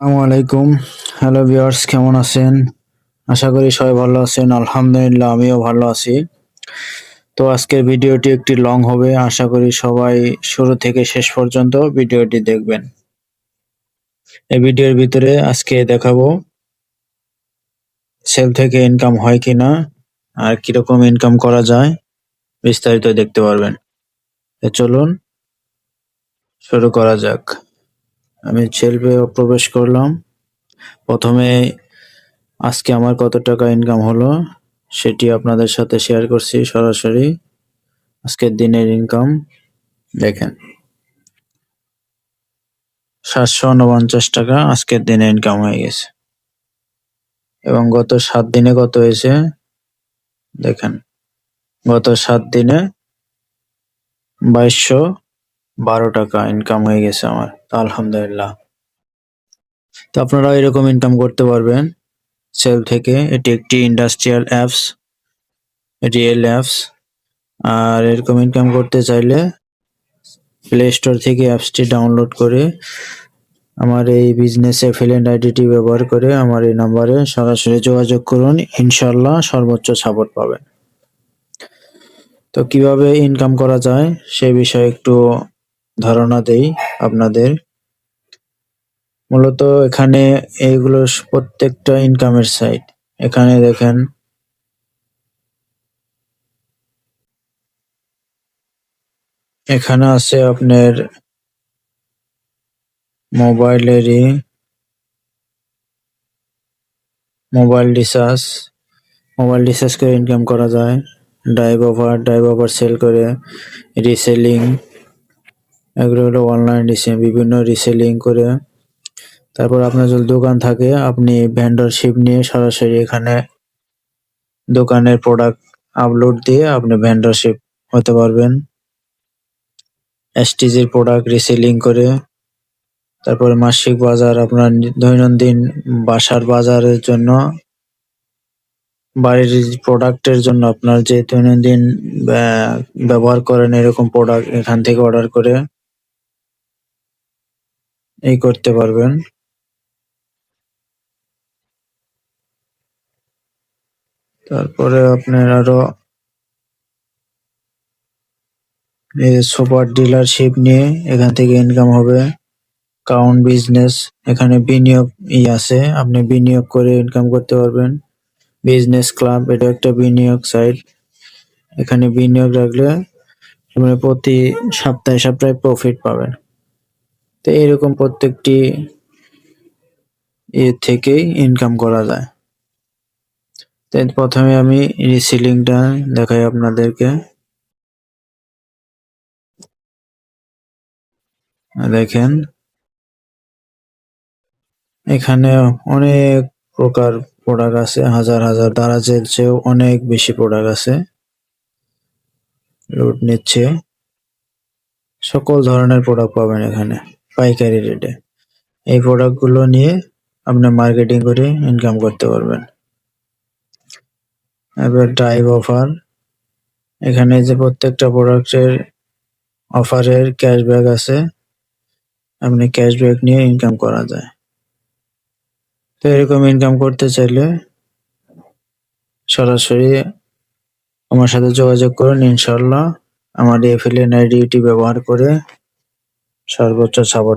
আসসালামু আলাইকুম। Hello viewers, কেমন আছেন? আশা করি সবাই ভালো আছেন। আলহামদুলিল্লাহ আমিও ভালো আছি। তো আজকের ভিডিওটি একটি লং হবে। আশা করি সবাই শুরু থেকে শেষ পর্যন্ত ভিডিওটি দেখবেন। এই ভিডিওর ভিতরে আজকে দেখাবো সেল থেকে ইনকাম হয় কিনা আর কিরকম ইনকাম করা যায়, বিস্তারিত দেখতে পারবেন। চলুন শুরু করা যাক। আমি সেলফে প্রবেশ করলাম। প্রথমে আজকে আমার কত টাকা ইনকাম হলো সেটি আপনাদের সাথে শেয়ার করছি সরাসরি। আজকের দিনের ইনকাম দেখেন, 749 টাকা আজকের দিনে ইনকাম হয়ে গেছে। এবং গত 7 দিনে কত হয়েছে দেখেন, গত 7 দিনে 2212 টাকা ইনকাম হয়ে গেছে আমার। আলহামদুলিল্লাহ। তো আপনারাও এরকম ইনকাম করতে পারবেন সেল থেকে। এটি একটি ইন্ডাস্ট্রিয়াল অ্যাপস, রিয়েল অ্যাপস। আর এরকম ইনকাম করতে চাইলে প্লে স্টোর থেকে অ্যাপসটি ডাউনলোড করে আমার এই বিজনেস অ্যাফিলিয়েট আইডিটি ব্যবহার করে আমার এই নাম্বারে সরাসরি যোগাযোগ করুন। ইনশাল্লাহ সর্বোচ্চ সাপোর্ট পাবেন। তো কিভাবে ইনকাম করা যায় সে বিষয়ে একটু ধারণা দেই আপনাদের। মূলত এখানে এইগুলো প্রত্যেকটা ইনকামের সাইট। এখানে দেখেন, এখানে আছে আপনার মোবাইলেরই মোবাইল রিচার্জ। মোবাইল রিচার্জ করে ইনকাম করা যায়। ড্রাইভ ওভার সেল করে রিসেলিং, এগুলো হলো অনলাইন বিভিন্ন রিসেলিং করে। তারপর আপনার যদি দোকান থাকে আপনি ভেন্ডরশিপ নিয়ে সরাসরি এখানে দোকানের প্রোডাক্ট আপলোড দিয়ে আপনি ভেন্ডরশিপ হতে পারবেন। এসটিজির প্রোডাক্ট রিসেলিং করে। তারপরে মাসিক বাজার, আপনার দৈনন্দিন বাসার বাজারের জন্য, বাড়ির প্রোডাক্টের জন্য আপনার যে দৈনন্দিন ব্যবহার করেন এরকম প্রোডাক্ট এখান থেকে অর্ডার করে এই করতে পারবেন। তারপরে আপনার আরো সুপার ডিলারশিপ নিয়ে এখান থেকে ইনকাম হবে। কাউন্ট বিজনেস, এখানে বিনিয়োগ আছে, আপনি বিনিয়োগ করে ইনকাম করতে পারবেন। বিজনেস ক্লাব, এটা একটা বিনিয়োগ সাইট। এখানে বিনিয়োগ রাখলে আপনি প্রতি সপ্তাহে সপ্তাহে প্রফিট পাবেন। তো এরকম প্রত্যেকটি থেকেই ইনকাম করা যায়। তো প্রথমে আমি রিসেলিংটা দেখাই আপনাদেরকে। দেখেন, এখানে অনেক প্রকার প্রোডাক্ট আছে, হাজার হাজার দারাজের চেয়েও অনেক বেশি প্রোডাক্ট আছে। লুট নিচ্ছে, সকল ধরনের প্রোডাক্ট পাবেন এখানে পাইকারি রেটে। এই প্রোডাক্টগুলো নিয়ে আপনি মার্কেটিং করে ইনকাম করতে পারবেন। এবার ড্রাইভ অফার, এখানে যে প্রত্যেকটা প্রোডাক্টের অফারের ক্যাশব্যাক আছে, আপনি ক্যাশব্যাক নিয়ে ইনকাম করা যায়। তো এরকম ইনকাম করতে চাইলে সরাসরি আমার সাথে যোগাযোগ করুন। ইনশাল্লাহ আমার এই এফিলিয়েট আইডিটি ব্যবহার করে সর্বোচ্চ সাপোর্ট